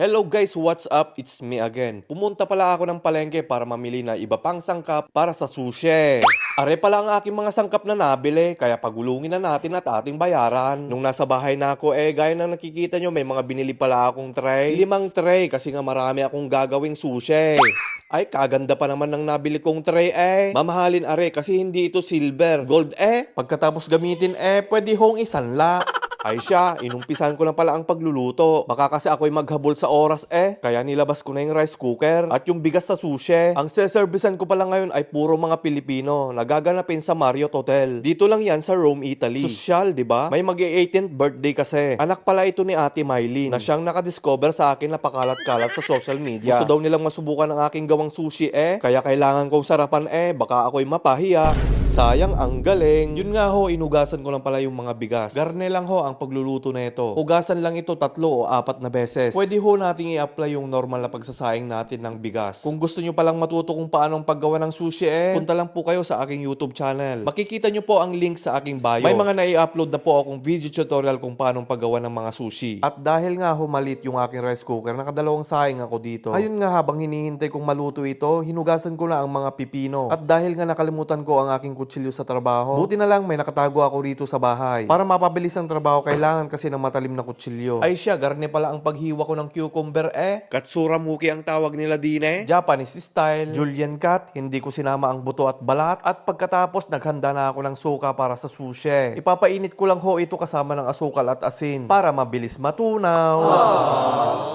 Hello guys, what's up? It's me again. Pumunta pala ako ng palengke para mamili na iba pang sangkap para sa sushi. Are pala ang aking mga sangkap na nabili, kaya pagulungin na natin at ating bayaran. Nung nasa bahay na ako, gaya ng nakikita nyo, may mga binili pala akong tray. 5 tray kasi nga marami akong gagawing sushi. Ay, kaganda pa naman ng nabili kong tray Mamahalin are kasi hindi ito silver. Gold Pagkatapos gamitin pwede hong isanla. Ay siya, inumpisan ko na pala ang pagluluto. Baka kasi ako'y maghabol sa oras kaya nilabas ko na yung rice cooker at yung bigas sa sushi. Ang seservisan ko pala ngayon ay puro mga Pilipino. Nagaganapin sa Marriott Hotel. Dito lang yan sa Rome, Italy. Social, di ba? May mag-18th birthday kasi. Anak pala ito ni Ate Mylene na siyang nakadiscover sa akin na pakalat-kalat sa social media. Gusto daw nilang masubukan ang aking gawang sushi kaya kailangan kong sarapan baka ako'y mapahiya. Sayang, ang galing. Yun nga ho, inugasan ko lang pala yung mga bigas. Garne lang ho ang pagluluto na ito. Hugasan lang ito 3 o 4 na beses. Pwede ho nating i-apply yung normal na pagsasaing natin ng bigas. Kung gusto nyo palang matuto kung paano ang paggawa ng sushi punta lang po kayo sa aking YouTube channel. Makikita nyo po ang link sa aking bio. May mga nai-upload na po akong video tutorial kung paano paggawa ng mga sushi. At dahil nga ho malit yung aking rice cooker, nakadalawang saing ako dito. Ayun nga, habang hinihintay kong maluto ito, hinugasan ko na ang mga pipino. At dahil nga nakalimutan ko ang aking kutsilyo sa trabaho, buti na lang may nakatago ako rito sa bahay. Para mapabilis ang trabaho, kailangan kasi ng matalim na kutsilyo. Ay siya, garne pala ang paghiwa ko ng cucumber Katsuramuki ang tawag nila din Japanese style. Julian cut, hindi ko sinama ang buto at balat. At pagkatapos, naghanda na ako ng suka para sa sushi. Ipapainit ko lang ho ito kasama ng asukal at asin para mabilis matunaw.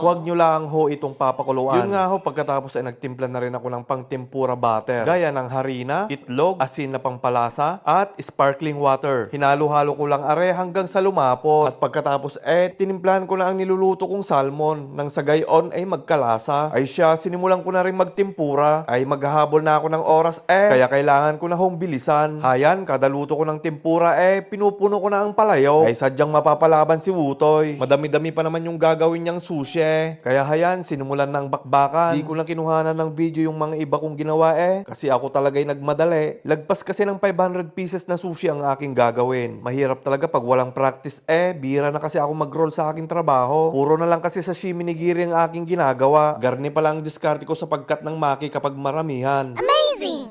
Huwag nyo lang ho itong papakuluan. Yun nga ho, pagkatapos ay nagtimpla na rin ako ng pang tempura butter. Gaya ng harina, itlog, asin na pangpalasa, at sparkling water. Hinalo-halo ko lang hanggang sa lumapot. At pagkatapos tinimplahan ko na ang niluluto kong salmon nang sa gayon ay magkalasa. Ay siya, sinimulan ko na rin magtimpura. Ay maghahabol na ako ng oras kaya kailangan ko na hong bilisan. Hayan, kada luto ko ng tempura pinupuno ko na ang palayaw. Ay sadyang mapapalaban si Wutoy. Madami-dami pa naman yung gagawin niyang sushi. Kaya hayan, sinimulan ng bakbakan. Di ko na kinuhanan ng video yung mga iba kong ginawa kasi ako talaga'y nagmadali. Lagpas kasi ng 500 pieces na sushi ang aking gagawin. Mahirap talaga pag walang practice bihira na kasi ako mag-roll sa aking trabaho. Puro na lang kasi sashimi nigiri ang aking ginagawa. Garni pa lang ang diskarte ko sa pagkat ng maki kapag maramihan.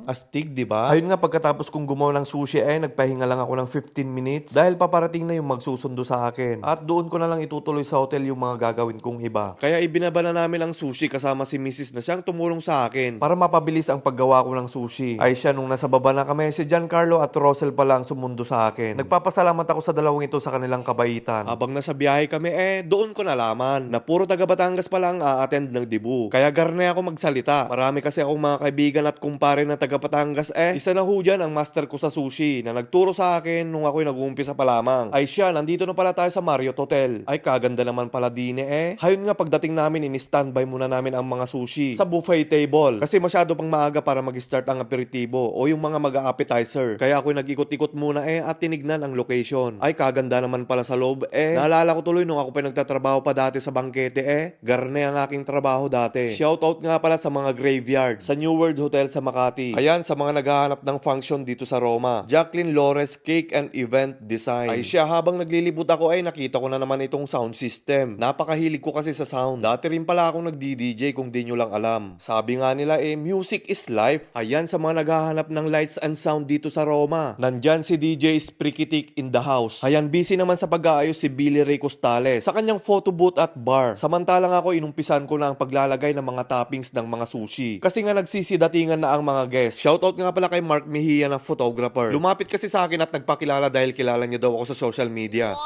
Astig, di ba? Ayun nga, pagkatapos kong gumawa ng sushi nagpahinga lang ako ng 15 minutes dahil paparating na yung magsusundo sa akin. At doon ko na lang itutuloy sa hotel yung mga gagawin kong iba. Kaya ibinaba na namin ang sushi kasama si Mrs. na siyang tumulong sa akin para mapabilis ang paggawa ko ng sushi. Ay siya, nung nasa baba na kami, si Giancarlo at Russell pa lang sumundo sa akin. Nagpapasalamat ako sa dalawang ito sa kanilang kabaitan. Habang nasa biyahe kami doon ko nalaman na puro taga Batangas pa lang a-attend ng debut. Kaya garne ako magsalita. Marami kasi akong mga kaibigan at kumpare na taga Batangas Isa na ho dyan ang master ko sa sushi na nagturo sa akin nung ako'y nag-uumpisa pa lamang. Ay siya, nandito na pala tayo sa Marriott Hotel. Ay kaganda naman pala din Hayun nga, pagdating namin ini-standby muna namin ang mga sushi sa buffet table kasi masyado pang maaga para mag-start ang aperitibo o yung mga mag-appetizer. Kaya ako'y nag-ikot-ikot muna at tinignan ang location. Ay kaganda naman pala sa loob Naalala ko tuloy nung ako pa nagtatrabaho pa dati sa bangkete garne ang aking trabaho dati. Shoutout nga pala sa mga graveyard sa New World Hotel sa Makati. Ayan, sa mga naghahanap ng function dito sa Roma. Jacqueline Lores Cake and Event Design. Ay siya, habang naglilibot ako nakita ko na naman itong sound system. Napakahilig ko kasi sa sound. Dati rin pala akong nagdi-DJ kung di nyo lang alam. Sabi nga nila music is life. Ayan, sa mga naghahanap ng lights and sound dito sa Roma. Nandyan si DJ Sprikitik in the house. Ayan, busy naman sa pag-aayos si Billy Ray Costales sa kanyang photo booth at bar. Samantalang ako, inumpisan ko na ang paglalagay ng mga toppings ng mga sushi. Kasi nga nagsisidatingan na ang mga guests. Shoutout nga pala kay Mark Mejia na photographer. Lumapit kasi sa akin at nagpakilala dahil kilala niya daw ako sa social media.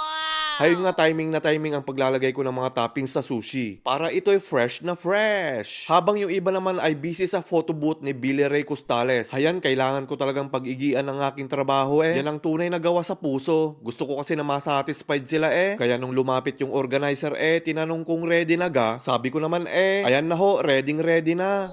Ayun nga, timing na timing ang paglalagay ko ng mga toppings sa sushi. Para ito'y fresh na fresh. Habang yung iba naman ay busy sa photo booth ni Billy Ray Costales. Ayan, kailangan ko talagang pag-igian ng aking trabaho Yan ang tunay na gawa sa puso. Gusto ko kasi na masatisfied sila Kaya nung lumapit yung organizer tinanong kung ready na ga. Sabi ko naman ayan na ho, ready na.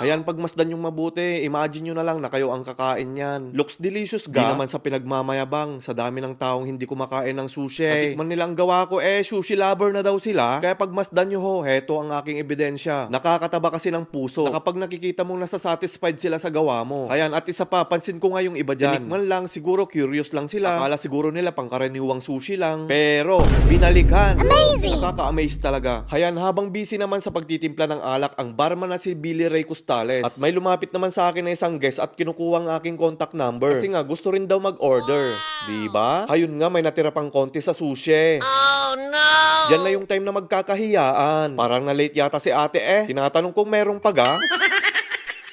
Ayan, pagmasdan yung mabuti, imagine nyo na lang na kayo ang kakain yan. Looks delicious ga. Di naman sa pinagmamayabang, sa dami ng taong hindi kumakain ng sushi. Natikman nilang gawa ko, sushi lover na daw sila. Kaya pagmasdan nyo ho, heto ang aking ebidensya. Nakakataba kasi ng puso. Na kapag nakikita mong nasa-satisfied sila sa gawa mo. Ayan, at isa pa, pansin ko nga yung iba dyan. Tinikman lang, siguro curious lang sila. Akala siguro nila pangkaraniwang sushi lang. Pero, binalikan. Amazing! Nakaka-amaze talaga. Ayan, habang busy naman sa pagtitimpla ng alak, ang barman na si Billy Ray Costales. At may lumapit naman sa akin na isang guest at kinukuha ang aking contact number. Kasi nga, gusto rin daw mag-order. Diba? Ayun nga, may natira pang konti sa sushi. Oh no! Yan na yung time na magkakahiyaan. Parang na-late yata si ate Tinatanong kung merong paga.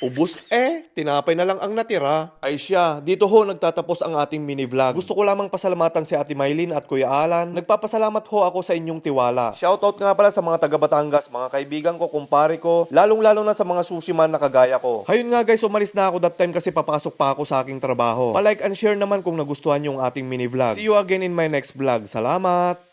Ubus tinapay na lang ang natira. Ay siya, dito ho nagtatapos ang ating mini vlog. Gusto ko lamang pasalamatan si Ate Mylene at Kuya Alan. Nagpapasalamat ho ako sa inyong tiwala. Shoutout nga pala sa mga taga Batangas, mga kaibigan ko, kumpare ko, lalong-lalo na sa mga sushi man na kagaya ko. Hayun nga guys, umalis na ako that time kasi papasok pa ako sa aking trabaho. Pa-like and share naman kung nagustuhan yung ating mini vlog. See you again in my next vlog. Salamat!